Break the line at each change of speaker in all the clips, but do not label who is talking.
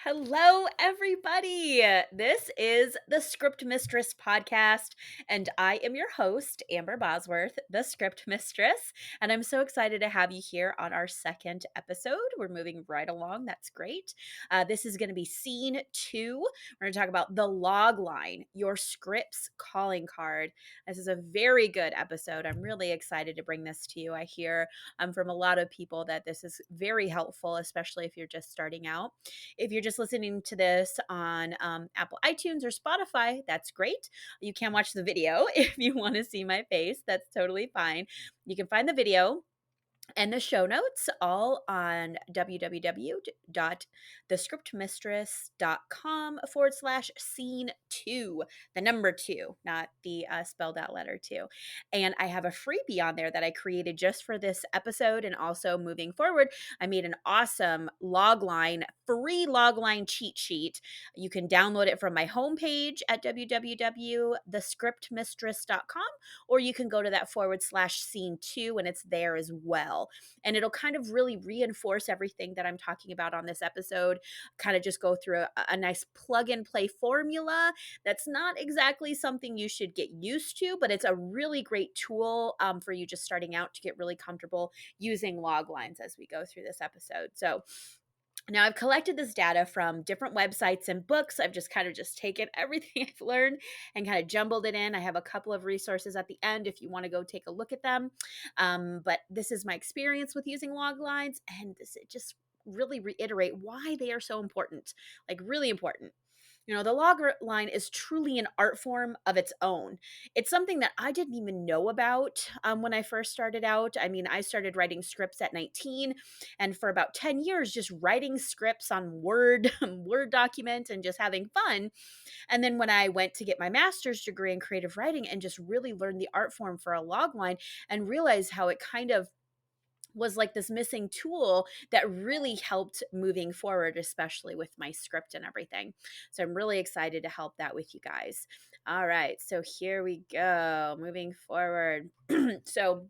Hello, everybody. This is the Script Mistress podcast, and I am your host, Amber Bosworth, the Script Mistress. And I'm so excited to have you here on our second episode. We're moving right along. That's great. This is going to be scene 2. We're going to talk about the log line, your script's calling card. This is a very good episode. I'm really excited to bring this to you. I hear from a lot of people that this is very helpful, especially if you're just starting out. If you're just listening to this on Apple iTunes or Spotify, that's great. You can watch the video if you want to see my face. That's totally fine. You can find the video and the show notes all on www.thescriptmistress.com/scene 2, the number 2, not the spelled out letter 2. And I have a freebie on there that I created just for this episode. And also moving forward, I made an awesome logline, free logline cheat sheet. You can download it from my homepage at www.thescriptmistress.com, or you can go to that /scene 2 and it's there as well. And it'll kind of really reinforce everything that I'm talking about on this episode, kind of just go through a nice plug and play formula. That's not exactly something you should get used to, but it's a really great tool for you just starting out to get really comfortable using log lines as we go through this episode. So now I've collected this data from different websites and books. I've just kind of taken everything I've learned and kind of jumbled it in. I have a couple of resources at the end if you want to go take a look at them. But this is my experience with using log lines, and it just really reiterate why they are so important, like really important. The log line is truly an art form of its own. It's something that I didn't even know about when I first started out. I mean, I started writing scripts at 19, and for about 10 years, just writing scripts on Word, Word document, and just having fun. And then when I went to get my master's degree in creative writing and just really learned the art form for a log line and realized how it kind of was like this missing tool that really helped moving forward, especially with my script and everything. So I'm really excited to help that with you guys. All right, so here we go, moving forward. So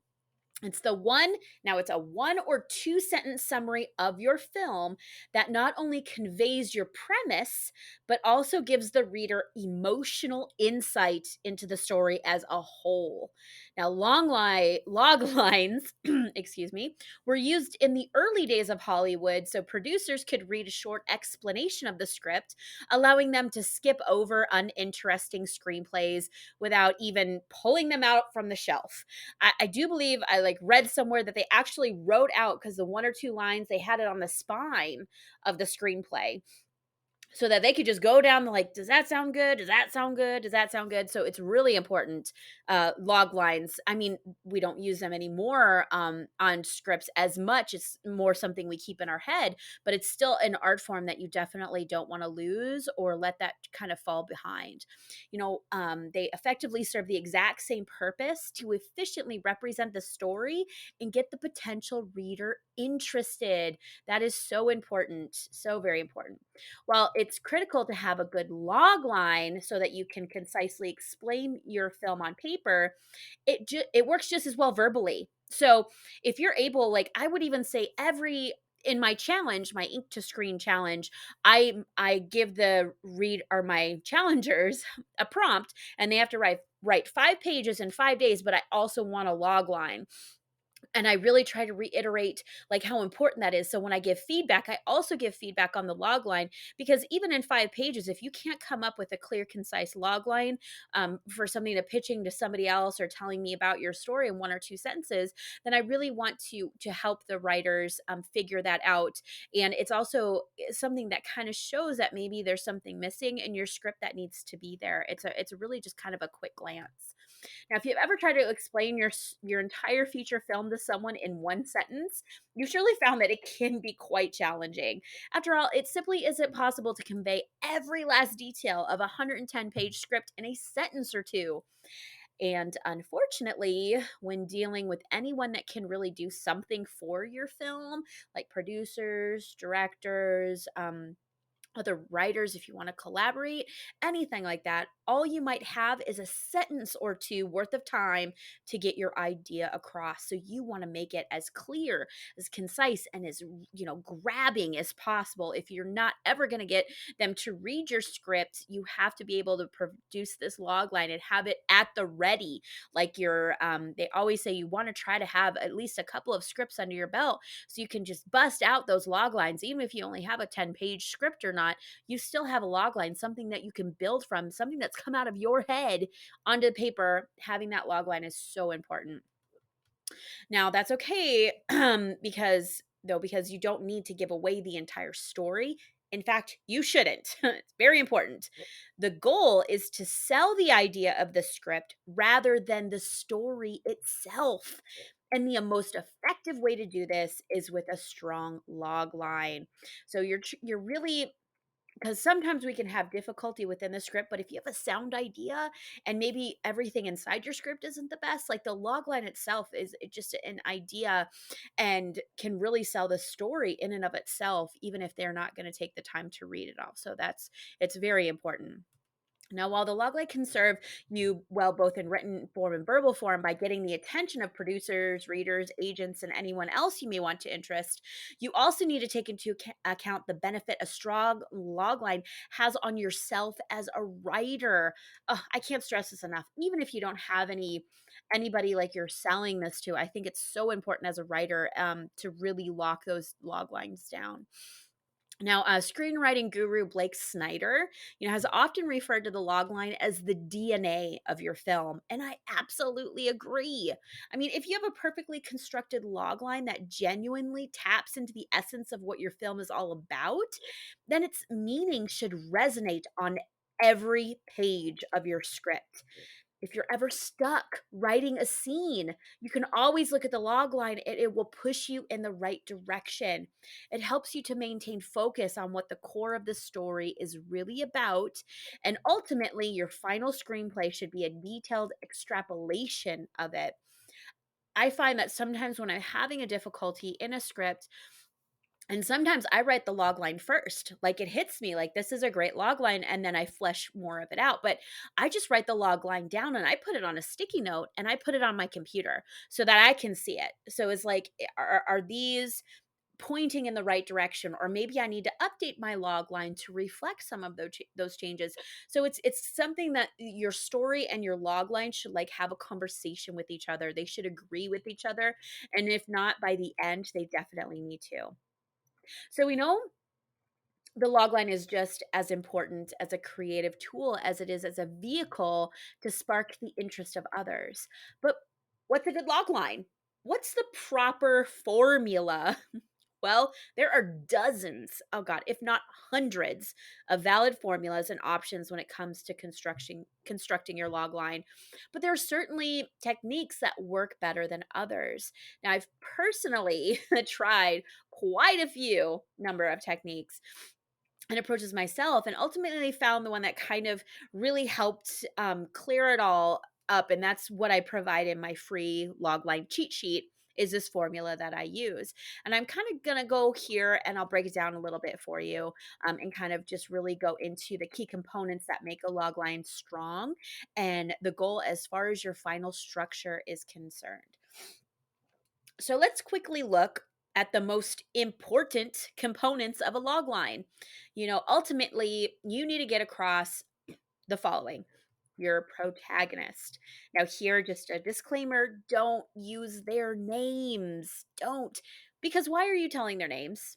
it's it's a 1 or 2 sentence summary of your film that not only conveys your premise, but also gives the reader emotional insight into the story as a whole. Now, log lines, excuse me, were used in the early days of Hollywood so producers could read a short explanation of the script, allowing them to skip over uninteresting screenplays without even pulling them out from the shelf. I do believe I read somewhere that they actually wrote out, because the 1 or 2 lines, they had it on the spine of the screenplay so that they could just go down does that sound good? Does that sound good? Does that sound good? So it's really important. Log lines, I mean, we don't use them anymore on scripts as much. It's more something we keep in our head, but it's still an art form that you definitely don't want to lose or let that kind of fall behind. They effectively serve the exact same purpose to efficiently represent the story and get the potential reader interested. That is so important, so very important. Well, it's critical to have a good log line so that you can concisely explain your film on paper. It works just as well verbally. So if you're able, I would even say in my challenge, my ink to screen challenge, I give the read or my challengers a prompt, and they have to write 5 pages in 5 days, but I also want a log line. And I really try to reiterate how important that is. So when I give feedback, I also give feedback on the log line, because even in 5 pages, if you can't come up with a clear, concise log line for something to pitching to somebody else or telling me about your story in 1 or 2 sentences, then I really want to help the writers figure that out. And it's also something that kind of shows that maybe there's something missing in your script that needs to be there. It's really just kind of a quick glance. Now, if you've ever tried to explain your entire feature film to someone in 1 sentence, you surely found that it can be quite challenging. After all, it simply isn't possible to convey every last detail of a 110-page script in a sentence or 2. And unfortunately, when dealing with anyone that can really do something for your film, like producers, directors, other writers, if you want to collaborate, anything like that. All you might have is a sentence or two worth of time to get your idea across. So you want to make it as clear, as concise, and as, grabbing as possible. If you're not ever going to get them to read your script, you have to be able to produce this log line and have it at the ready. Like they always say you want to try to have at least a couple of scripts under your belt so you can just bust out those log lines. Even if you only have a 10-page script or not, you still have a log line, something that you can build from, something that's come out of your head onto paper. Having that log line is so important. Now, that's okay because you don't need to give away the entire story. In fact, you shouldn't. It's very important. The goal is to sell the idea of the script rather than the story itself. And the most effective way to do this is with a strong log line. So you're really, because sometimes we can have difficulty within the script, but if you have a sound idea and maybe everything inside your script isn't the best, like the log line itself is just an idea and can really sell the story in and of itself, even if they're not going to take the time to read it all. So it's very important. Now, while the logline can serve you well both in written form and verbal form by getting the attention of producers, readers, agents, and anyone else you may want to interest, you also need to take into account the benefit a strong logline has on yourself as a writer. I can't stress this enough. Even if you don't have anybody like you're selling this to, I think it's so important as a writer to really lock those log lines down. Now, screenwriting guru Blake Snyder, has often referred to the logline as the DNA of your film, and I absolutely agree. I mean, if you have a perfectly constructed logline that genuinely taps into the essence of what your film is all about, then its meaning should resonate on every page of your script. If you're ever stuck writing a scene, you can always look at the log line and it will push you in the right direction. It helps you to maintain focus on what the core of the story is really about. And ultimately, your final screenplay should be a detailed extrapolation of it. I find that sometimes when I'm having a difficulty in a script, and sometimes I write the log line first. Like it hits me like this is a great log line, and then I flesh more of it out. But I just write the log line down and I put it on a sticky note and I put it on my computer so that I can see it. So it's like, are these pointing in the right direction? Or maybe I need to update my log line to reflect some of those changes. So it's something that your story and your log line should like have a conversation with each other. They should agree with each other. And if not, by the end, they definitely need to. So we know the logline is just as important as a creative tool as it is as a vehicle to spark the interest of others. But what's a good logline? What's the proper formula? Well, there are dozens, oh God, if not hundreds of valid formulas and options when it comes to constructing your log line. But there are certainly techniques that work better than others. Now, I've personally tried quite a few number of techniques and approaches myself, and ultimately found the one that kind of really helped clear it all up. And that's what I provide in my free logline cheat sheet, is this formula that I use. And I'm kind of going to go here and I'll break it down a little bit for you, and kind of just really go into the key components that make a logline strong and the goal as far as your final structure is concerned. So let's quickly look at the most important components of a log line. Ultimately, you need to get across the following: your protagonist. Now, here, just a disclaimer: don't use their names. Don't. Because why are you telling their names?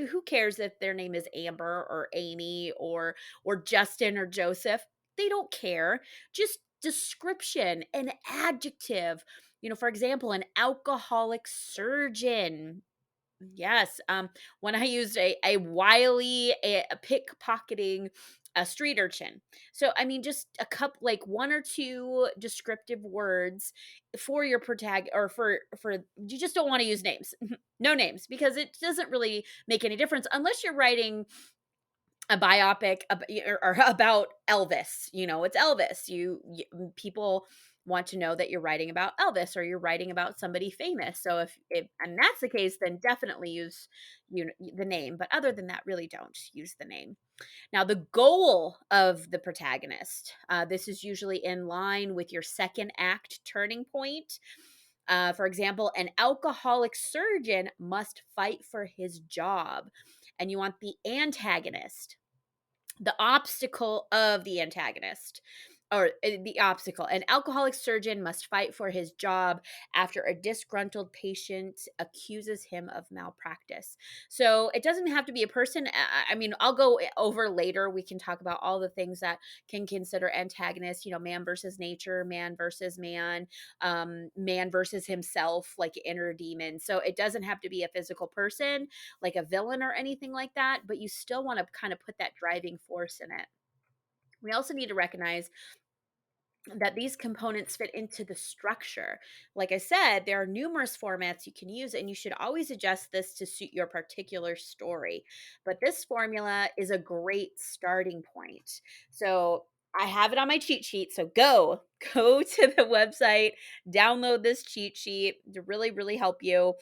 Who cares if their name is Amber or Amy or Justin or Joseph? They don't care. Just description, an adjective. For example, an alcoholic surgeon. Yes. When I used a wily, a pickpocketing, a street urchin. So, I mean, just a couple, like one or two descriptive words for your protag, or for you just don't want to use names. No names, because it doesn't really make any difference unless you're writing a biopic or about Elvis. It's Elvis. People want to know that you're writing about Elvis or you're writing about somebody famous. So if and that's the case, then definitely use the name. But other than that, really don't use the name. Now, the goal of the protagonist, this is usually in line with your second act turning point. For example, an alcoholic surgeon must fight for his job, and you want the antagonist, the obstacle of the antagonist, or the obstacle. An alcoholic surgeon must fight for his job after a disgruntled patient accuses him of malpractice. So it doesn't have to be a person. I mean, I'll go over later. We can talk about all the things that can consider antagonists, man versus nature, man versus man, man versus himself, like inner demon. So it doesn't have to be a physical person, like a villain or anything like that, but you still want to kind of put that driving force in it. We also need to recognize that these components fit into the structure. Like I said, there are numerous formats you can use, and you should always adjust this to suit your particular story. But this formula is a great starting point. So I have it on my cheat sheet. So go to the website, download this cheat sheet to really, really help you.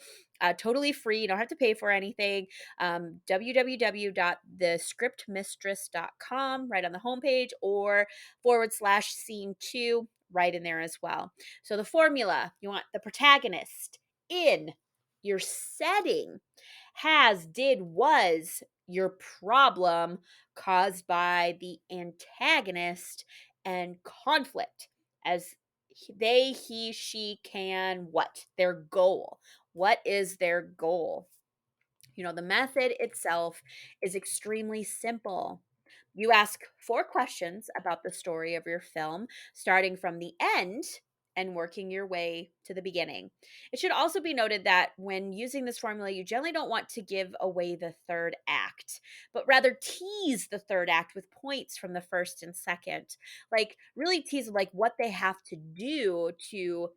Totally free. You don't have to pay for anything. www.thescriptmistress.com, right on the homepage, or /scene2 right in there as well. So the formula, you want the protagonist in your setting has, did, was your problem caused by the antagonist, and conflict as they, he, she, can, what? Their goal. What is their goal? The method itself is extremely simple. You ask 4 questions about the story of your film, starting from the end and working your way to the beginning. It should also be noted that when using this formula, you generally don't want to give away the third act, but rather tease the third act with points from the first and second. Like really tease like what they have to do to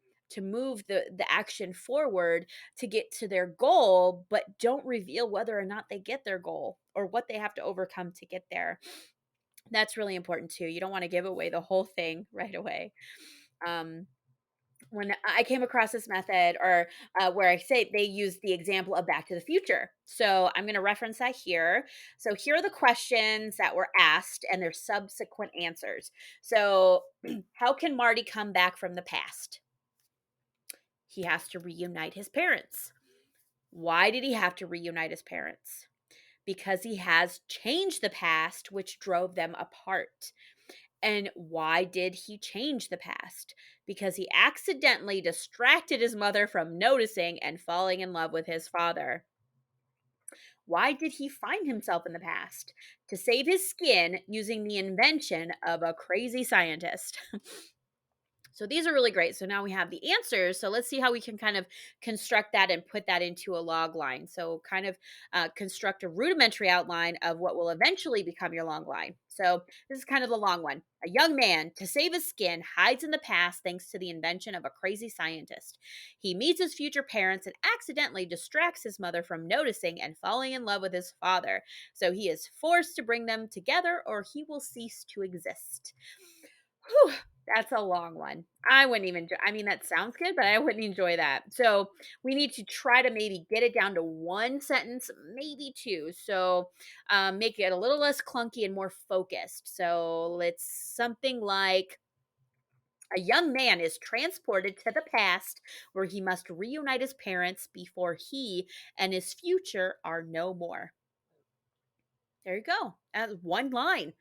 move the action forward to get to their goal, but don't reveal whether or not they get their goal or what they have to overcome to get there. That's really important too. You don't want to give away the whole thing right away. Um, when I came across this method, or where I say they use the example of Back to the Future. So I'm going to reference that here. So here are the questions that were asked and their subsequent answers. So, how can Marty come back from the past? He has to reunite his parents. Why did he have to reunite his parents? Because he has changed the past, which drove them apart. And why did he change the past? Because he accidentally distracted his mother from noticing and falling in love with his father. Why did he find himself in the past? To save his skin using the invention of a crazy scientist. So these are really great. So now we have the answers. So let's see how we can kind of construct that and put that into a log line. So kind of construct a rudimentary outline of what will eventually become your long line. So this is kind of the long one. A young man, to save his skin, hides in the past thanks to the invention of a crazy scientist. He meets his future parents and accidentally distracts his mother from noticing and falling in love with his father. So he is forced to bring them together or he will cease to exist. Whew, that's a long one. I wouldn't even, I mean, that sounds good, but I wouldn't enjoy that. So we need to try to maybe get it down to 1 sentence, maybe 2. So make it a little less clunky and more focused. So it's something like, a young man is transported to the past where he must reunite his parents before he and his future are no more. There you go. That's one line,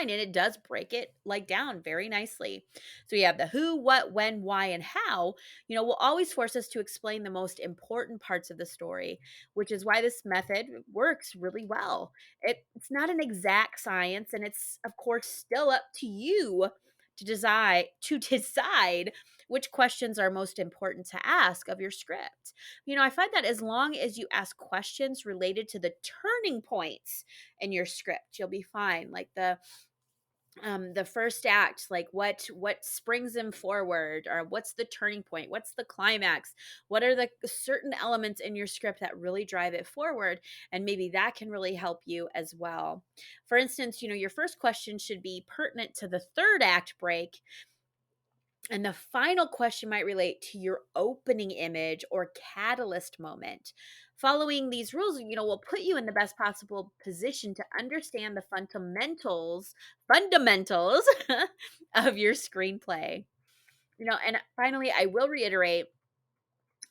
and it does break it like down very nicely. So you have the who, what, when, why, and how, will always force us to explain the most important parts of the story, which is why this method works really well. It's not an exact science, and it's of course still up to you to decide which questions are most important to ask of your script. I find that as long as you ask questions related to the turning points in your script, you'll be fine. Like the first act, like what springs him forward, or what's the turning point, what's the climax, what are the certain elements in your script that really drive it forward, and maybe that can really help you as well. For instance, your first question should be pertinent to the third act break, And the final question might relate to your opening image or catalyst moment. Following these rules, will put you in the best possible position to understand the fundamentals of your screenplay. And finally, I will reiterate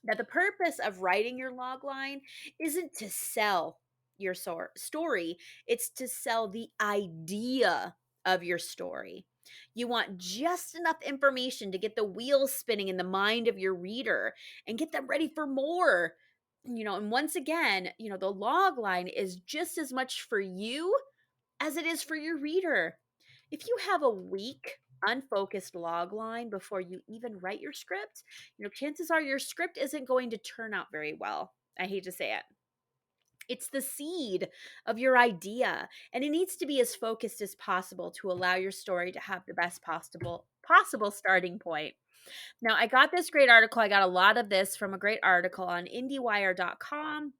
that the purpose of writing your log line isn't to sell your story, it's to sell the idea of your story. You want just enough information to get the wheels spinning in the mind of your reader and get them ready for more. And once again, the log line is just as much for you as it is for your reader. If you have a weak, unfocused log line before you even write your script, chances are your script isn't going to turn out very well. I hate to say it. It's the seed of your idea, and it needs to be as focused as possible to allow your story to have the best possible starting point. Now, I got this great article. I got a lot of this from a great article on IndieWire.com,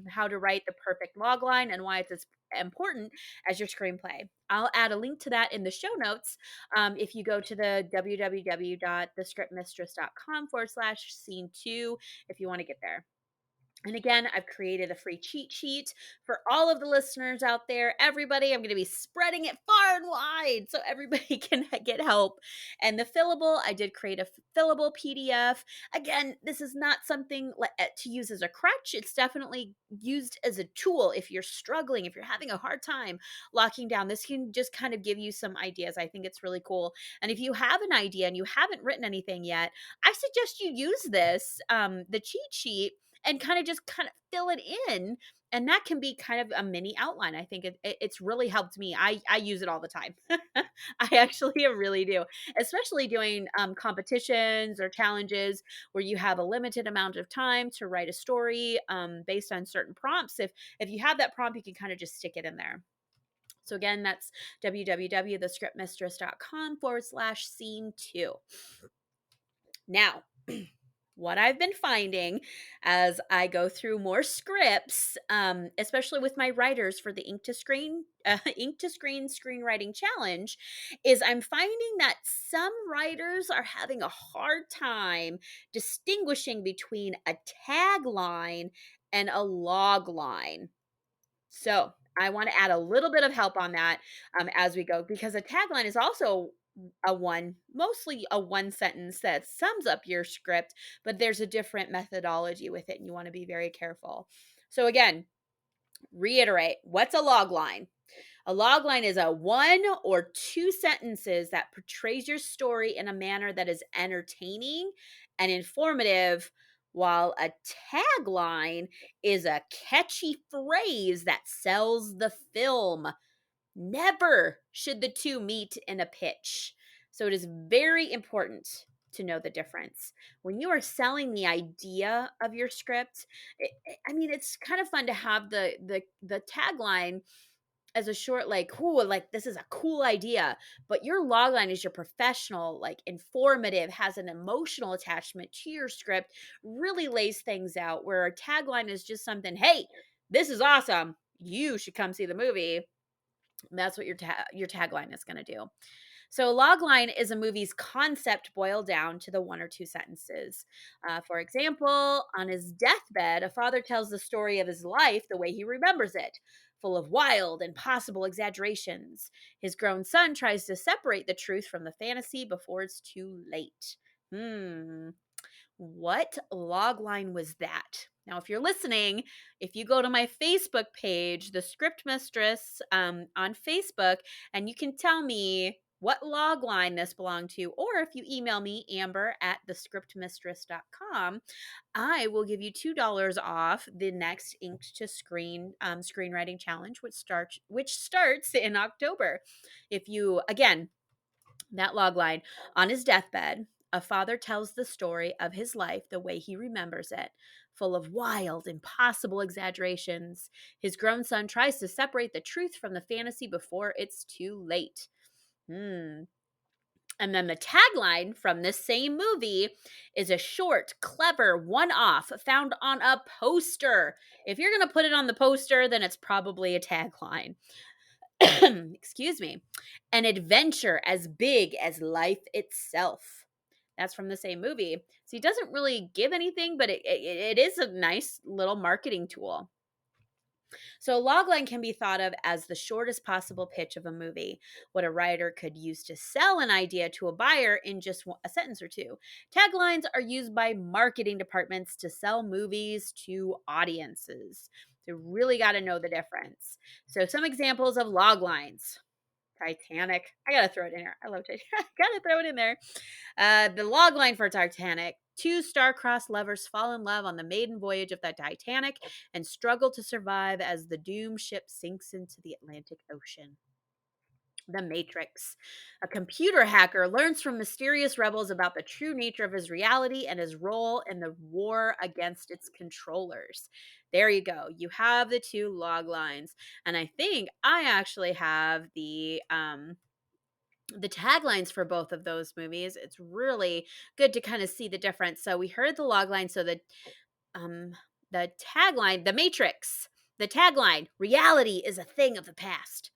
how to write the perfect logline and why it's as important as your screenplay. I'll add a link to that in the show notes if you go to the www.thescriptmistress.com/scene2 if you want to get there. And again, I've created a free cheat sheet for all of the listeners out there. Everybody, I'm going to be spreading it far and wide so everybody can get help. And the fillable, I did create a fillable PDF. Again, this is not something to use as a crutch. It's definitely used as a tool if you're struggling, if you're having a hard time locking down. This can just kind of give you some ideas. I think it's really cool. And if you have an idea and you haven't written anything yet, I suggest you use this, the cheat sheet, and kind of fill it in, and that can be kind of a mini outline. I think it's really helped me. I use it all the time. I actually really do, especially doing competitions or challenges where you have a limited amount of time to write a story based on certain prompts. If you have that prompt, you can kind of just stick it in there. So again, that's www.thescriptmistress.com/scene2. Now, what I've been finding as I go through more scripts, especially with my writers for the Ink to Screen screenwriting challenge, is I'm finding that some writers are having a hard time distinguishing between a tagline and a log line. So I want to add a little bit of help on that as we go, because a tagline is also mostly a one sentence that sums up your script, but there's a different methodology with it, and you want to be very careful. So again, reiterate, what's a log line? A log line is a 1 or 2 sentences that portrays your story in a manner that is entertaining and informative, while a tagline is a catchy phrase that sells the film. Never should the two meet in a pitch. So it is very important to know the difference. When you are selling the idea of your script, it's kind of fun to have the tagline as a short, this is a cool idea, but your logline is your professional, informative, has an emotional attachment to your script, really lays things out, where a tagline is just something, hey, this is awesome, you should come see the movie. That's what your tagline is going to do. So, logline is a movie's concept boiled down to the 1 or 2 sentences. For example, on his deathbed, a father tells the story of his life the way he remembers it, full of wild and possible exaggerations. His grown son tries to separate the truth from the fantasy before it's too late. What logline was that? Now, if you're listening, if you go to my Facebook page, The Script Mistress, on Facebook, and you can tell me what logline this belonged to, or if you email me, amber@thescriptmistress.com, I will give you $2 off the next Ink to Screen screenwriting challenge, which starts in October. If you, again, that logline, on his deathbed, a father tells the story of his life the way he remembers it, full of wild, impossible exaggerations. His grown son tries to separate the truth from the fantasy before it's too late. And then the tagline from this same movie is a short, clever one-off found on a poster. If you're going to put it on the poster, then it's probably a tagline. Excuse me. An adventure as big as life itself. That's from the same movie. So he doesn't really give anything, but it is a nice little marketing tool. So a logline can be thought of as the shortest possible pitch of a movie, what a writer could use to sell an idea to a buyer in just a sentence or two. Taglines are used by marketing departments to sell movies to audiences. So really got to know the difference. So some examples of loglines. Titanic. I gotta throw it in here. I love Titanic. I gotta throw it in there. The log line for Titanic: two star-crossed lovers fall in love on the maiden voyage of the Titanic and struggle to survive as the doomed ship sinks into the Atlantic Ocean. The Matrix: a computer hacker learns from mysterious rebels about the true nature of his reality and his role in the war against its controllers. There you go. You have the two log lines. And I think I actually have the taglines for both of those movies. It's really good to kind of see the difference. So we heard the log line. So um the tagline, The Matrix, the tagline, reality is a thing of the past.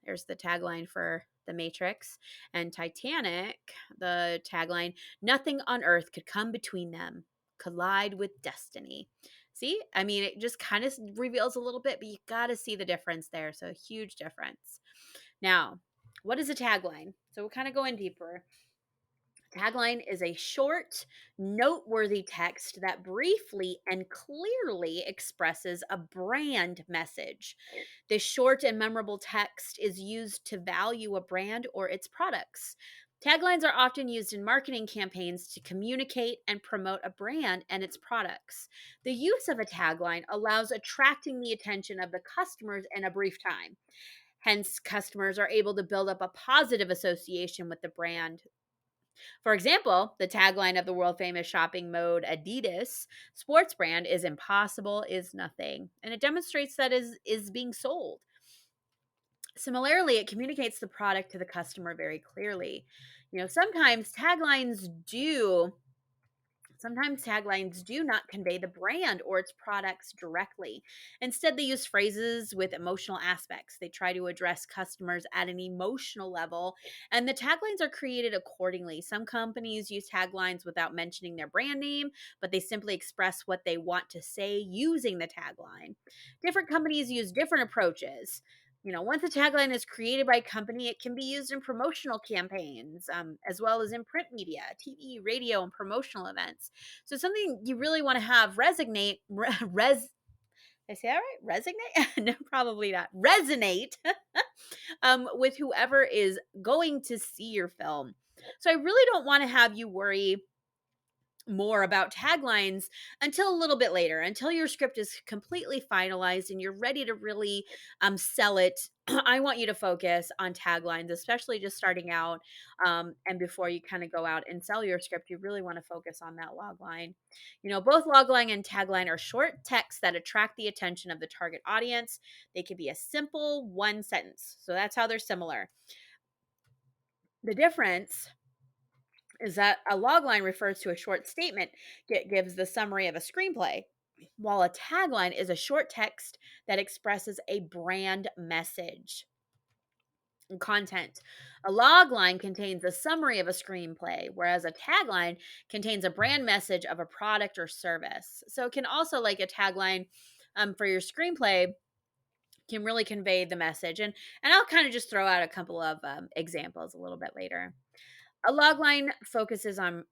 There's the tagline for The Matrix. And Titanic, the tagline, nothing on earth could come between them, collide with destiny. See, I mean, it just kind of reveals a little bit, but you got to see the difference there. So a huge difference. Now, what is a tagline? So we'll kind of go in deeper. Tagline is a short, noteworthy text that briefly and clearly expresses a brand message. This short and memorable text is used to value a brand or its products. Taglines are often used in marketing campaigns to communicate and promote a brand and its products. The use of a tagline allows attracting the attention of the customers in a brief time. Hence, customers are able to build up a positive association with the brand. For example, the tagline of the world famous shopping mode Adidas sports brand is "Impossible is nothing," and it demonstrates that is being sold. Similarly, it communicates the product to the customer very clearly. Sometimes taglines do not convey the brand or its products directly. Instead, they use phrases with emotional aspects. They try to address customers at an emotional level, and the taglines are created accordingly. Some companies use taglines without mentioning their brand name, but they simply express what they want to say using the tagline. Different companies use different approaches. Once a tagline is created by a company, it can be used in promotional campaigns, as well as in print media, TV, radio, and promotional events. So something you really want to have resonate, I say that right? Resonate? No, probably not. Resonate with whoever is going to see your film. So I really don't want to have you worry more about taglines until a little bit later, until your script is completely finalized and you're ready to really sell it. I want you to focus on taglines, especially just starting out, and before you kind of go out and sell your script, you really want to focus on that log line. Both logline and tagline are short texts that attract the attention of the target audience. They can be a simple one sentence, so that's how they're similar. The difference is that a logline refers to a short statement that gives the summary of a screenplay, while a tagline is a short text that expresses a brand message and content. A logline contains a summary of a screenplay, whereas a tagline contains a brand message of a product or service. So it can also, like a tagline for your screenplay, can really convey the message. And I'll kind of just throw out a couple of examples a little bit later. A logline focuses on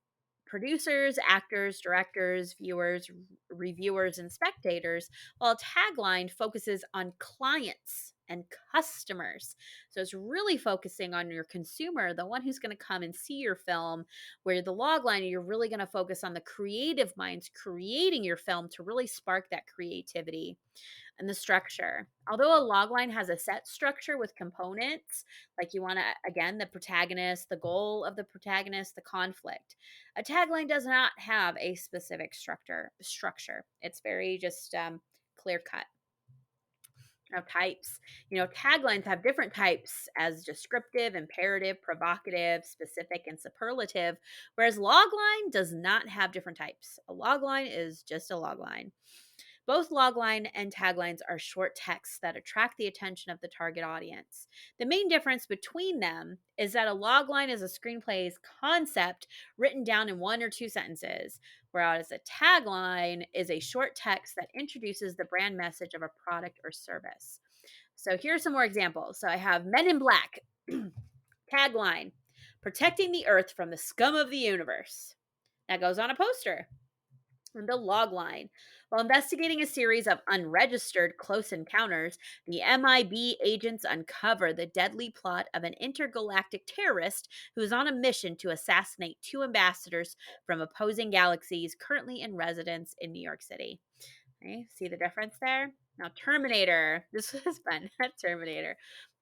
producers, actors, directors, viewers, reviewers, and spectators, while a tagline focuses on clients and customers. So it's really focusing on your consumer, the one who's going to come and see your film, where the logline, you're really going to focus on the creative minds creating your film to really spark that creativity. And the structure. Although a logline has a set structure with components, like you want to, again, the protagonist, the goal of the protagonist, the conflict. A tagline does not have a specific structure. It's very just clear cut. Now, types. Taglines have different types as descriptive, imperative, provocative, specific, and superlative, whereas logline does not have different types. A logline is just a logline. Both logline and taglines are short texts that attract the attention of the target audience. The main difference between them is that a logline is a screenplay's concept written down in 1 or 2 sentences, whereas a tagline is a short text that introduces the brand message of a product or service. So here's some more examples. So I have Men in Black. Tagline: protecting the earth from the scum of the universe. That goes on a poster. And the log line: while investigating a series of unregistered close encounters, the MIB agents uncover the deadly plot of an intergalactic terrorist who is on a mission to assassinate 2 ambassadors from opposing galaxies currently in residence in New York City. Okay, see the difference there? Now, Terminator. This was fun. Terminator.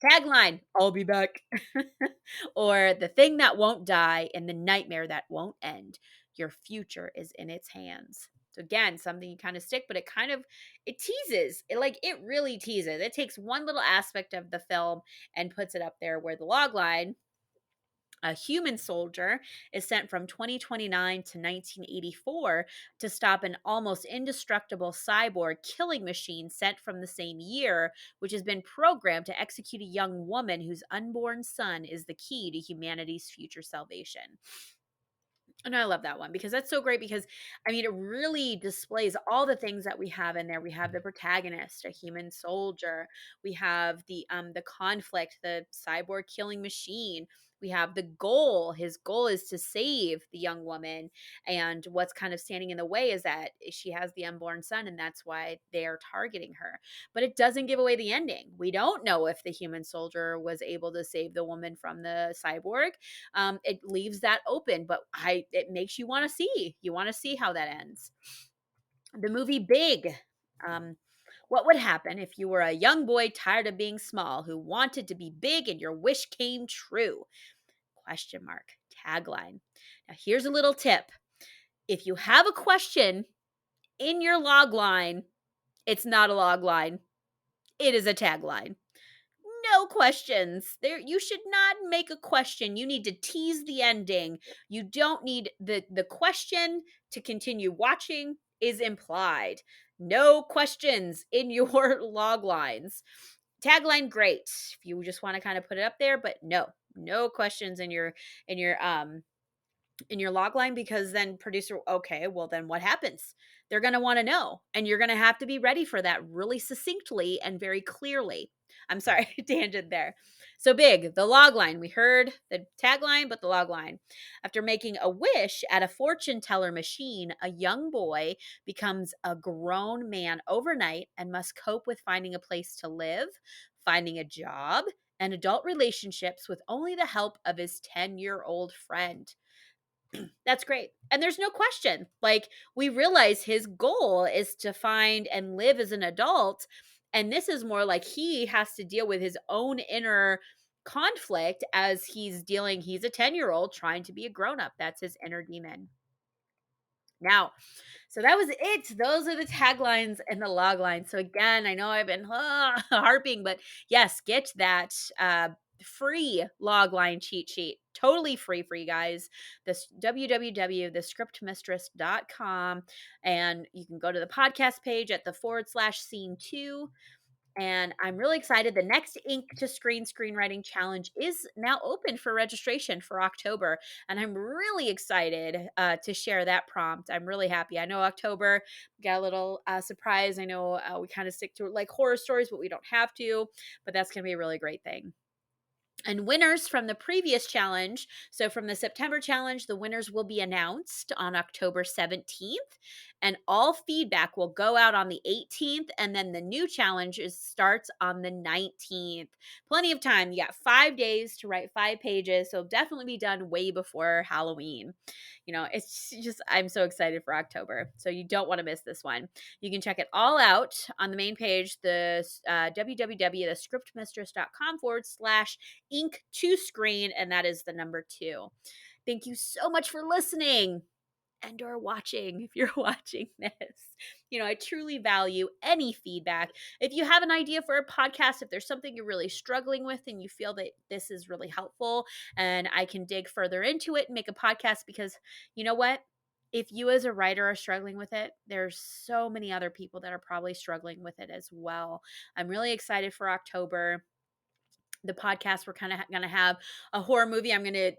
Tagline: I'll be back. Or the thing that won't die and the nightmare that won't end. Your future is in its hands. So again, something you kind of stick, but it teases. It really teases. It takes one little aspect of the film and puts it up there, where the log line: a human soldier is sent from 2029 to 1984 to stop an almost indestructible cyborg killing machine sent from the same year, which has been programmed to execute a young woman whose unborn son is the key to humanity's future salvation. And I love that one because that's so great because it really displays all the things that we have in there. We have the protagonist, a human soldier. We have the conflict, the cyborg killing machine. We have the goal. His goal is to save the young woman. And what's kind of standing in the way is that she has the unborn son, and that's why they're targeting her. But it doesn't give away the ending. We don't know if the human soldier was able to save the woman from the cyborg. It leaves that open, but it makes you want to see. You want to see how that ends. The movie Big. What would happen if you were a young boy tired of being small who wanted to be big and your wish came true? Question mark. Tagline. Now here's a little tip. If you have a question in your log line, it's not a log line. It is a tagline. No questions. You should not make a question. You need to tease the ending. You don't need the question to continue watching is implied. No questions in your log lines. Tagline, great. If you just want to kind of put it up there, but no questions in your log line, because then producer, okay, well then what happens? They're going to want to know, and you're going to have to be ready for that really succinctly and very clearly. I'm sorry, tangent there. So Big, the log line. We heard the tagline, but the log line. After making a wish at a fortune teller machine, a young boy becomes a grown man overnight and must cope with finding a place to live, finding a job, and adult relationships with only the help of his 10-year-old friend. That's great. And there's no question. We realize his goal is to find and live as an adult. And this is more like he has to deal with his own inner conflict as he's a 10-year-old trying to be a grown up. That's his inner demon. Now, so that was it. Those are the taglines and the log lines. So again, I know I've been harping, but yes, get that free log line cheat sheet. Totally free for you guys. This www.thescriptmistress.com. And you can go to the podcast page at the /scene2. And I'm really excited. The next Ink to Screen screenwriting challenge is now open for registration for October. And I'm really excited to share that prompt. I'm really happy. I know October got a little surprise. I know we kind of stick to horror stories, but we don't have to. But that's going to be a really great thing. And winners from the previous challenge, so from the September challenge, the winners will be announced on October 17th, and all feedback will go out on the 18th, and then the new challenge starts on the 19th. Plenty of time. You got 5 days to write 5 pages, so definitely be done way before Halloween. It's just, I'm so excited for October, so you don't want to miss this one. You can check it all out on the main page, the www.thescriptmistress.com /ink to screen, and that is the number 2. Thank you so much for listening and or watching if you're watching this. I truly value any feedback. If you have an idea for a podcast, if there's something you're really struggling with and you feel that this is really helpful and I can dig further into it and make a podcast, because you know what? if you as a writer are struggling with it, there's so many other people that are probably struggling with it as well. I'm really excited for October. The podcast, we're kind of going to have a horror movie. I'm going to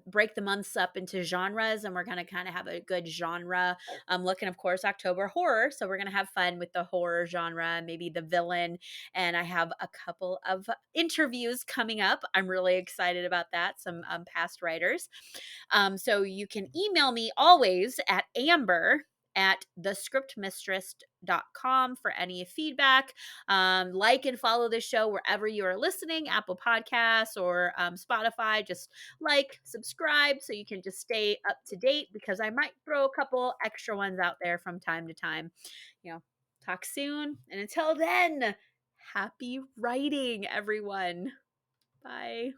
break the months up into genres, and we're going to kind of have a good genre look. And of course, October horror. So we're going to have fun with the horror genre, maybe the villain. And I have a couple of interviews coming up. I'm really excited about that. Some past writers. So you can email me always at Amber thescriptmistress.com for any feedback. Like and follow the show wherever you are listening, Apple Podcasts or Spotify. Just like, subscribe so you can just stay up to date, because I might throw a couple extra ones out there from time to time. Talk soon. And until then, happy writing, everyone. Bye.